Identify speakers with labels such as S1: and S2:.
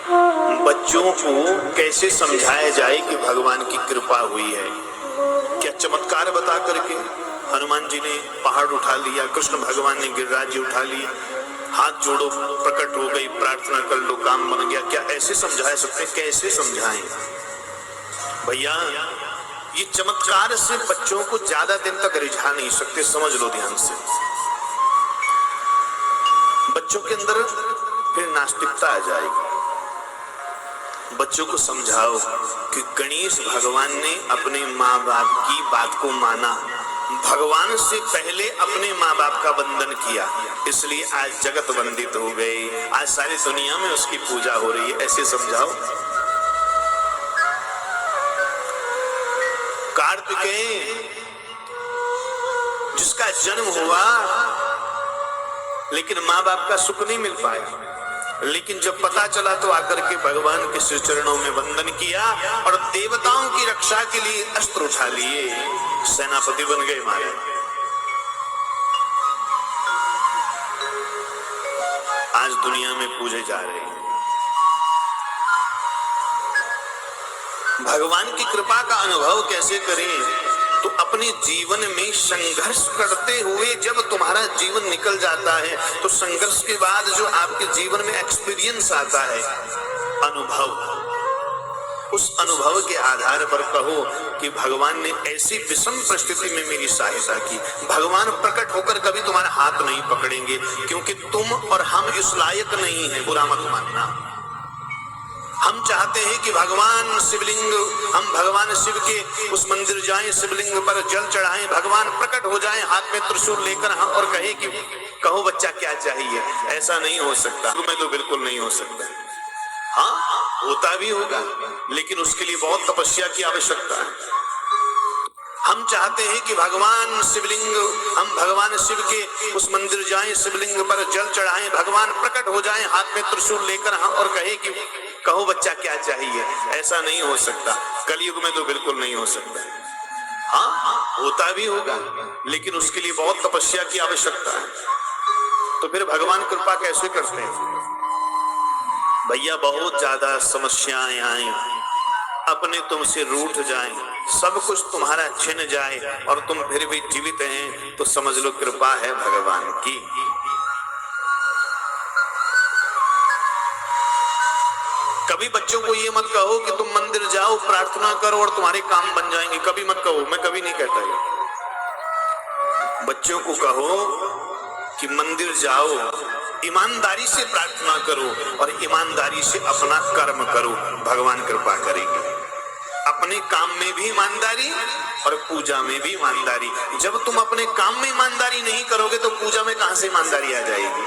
S1: बच्चों को कैसे समझाया जाए कि भगवान की कृपा हुई है। क्या चमत्कार बता करके हनुमान जी ने पहाड़ उठा लिया, कृष्ण भगवान ने गिरिराज जी उठा लिया, हाथ जोड़ो प्रकट हो गई, प्रार्थना कर लो काम बन गया, क्या ऐसे समझा सकते? कैसे समझाएं भैया? ये चमत्कार से बच्चों को ज्यादा दिन तक रिझा नहीं सकते, समझ लो ध्यान से। बच्चों के अंदर फिर नास्तिकता आ जाएगी। बच्चों को समझाओ कि गणेश भगवान ने अपने माँ बाप की बात को माना, भगवान से पहले अपने माँ बाप का वंदन किया, इसलिए आज जगत वंदित हो गई, आज सारी दुनिया में उसकी पूजा हो रही है। ऐसे समझाओ। कार्तिकेय जिसका जन्म हुआ लेकिन माँ बाप का सुख नहीं मिल पाया, लेकिन जब पता चला तो आकर के भगवान के श्री चरणों में वंदन किया और देवताओं की रक्षा के लिए अस्त्र उठा लिए, सेनापति बन गए महाराज। आज दुनिया में पूजे जा रहे हैं। भगवान की कृपा का अनुभव कैसे करें? तो अपने जीवन में संघर्ष करते हुए जब तुम्हारा जीवन निकल जाता है तो संघर्ष के बाद जो आपके जीवन में एक्सपीरियंस आता है, अनुभव, उस अनुभव के आधार पर कहो कि भगवान ने ऐसी विषम परिस्थिति में मेरी सहायता की। भगवान प्रकट होकर कभी तुम्हारा हाथ नहीं पकड़ेंगे, क्योंकि तुम और हम इस लायक नहीं है, बुरा मत मानना। हम चाहते हैं कि भगवान शिवलिंग, हम भगवान शिव के उस मंदिर जाएं, शिवलिंग पर जल चढ़ाएं, भगवान प्रकट हो जाएं हाथ में त्रिशूल लेकर, हम और कहे कि कहो बच्चा क्या चाहिए। ऐसा नहीं हो सकता, तुम्हें तो बिल्कुल नहीं हो सकता। हाँ, होता भी होगा, लेकिन उसके लिए बहुत तपस्या की आवश्यकता है। हम चाहते हैं कि भगवान शिवलिंग, हम भगवान शिव के उस मंदिर जाएं, शिवलिंग पर जल चढ़ाएं, भगवान प्रकट हो जाएं हाथ में त्रिशूल लेकर, हम और कहे कि कहो बच्चा क्या चाहिए। ऐसा नहीं हो सकता, कलयुग में तो बिल्कुल नहीं हो सकता। हाँ, होता भी होगा, लेकिन उसके लिए बहुत तपस्या की आवश्यकता है। तो फिर भगवान कृपा कैसे करते हैं? भैया बहुत ज्यादा समस्याएं आए, अपने तुमसे रूठ जाएं, सब कुछ तुम्हारा छिन जाए और तुम फिर भी जीवित हैं, तो समझ लो कृपा है भगवान की। कभी बच्चों को ये मत कहो कि तुम मंदिर जाओ प्रार्थना करो और तुम्हारे काम बन जाएंगे, कभी मत कहो, मैं कभी नहीं कहता ये। बच्चों को कहो कि मंदिर जाओ, ईमानदारी से प्रार्थना करो और ईमानदारी से अपना कर्म करो, भगवान कृपा करेंगे। अपने काम में भी ईमानदारी और पूजा में भी ईमानदारी। जब तुम अपने काम में ईमानदारी नहीं करोगे तो पूजा में कहां से ईमानदारी आ जाएगी?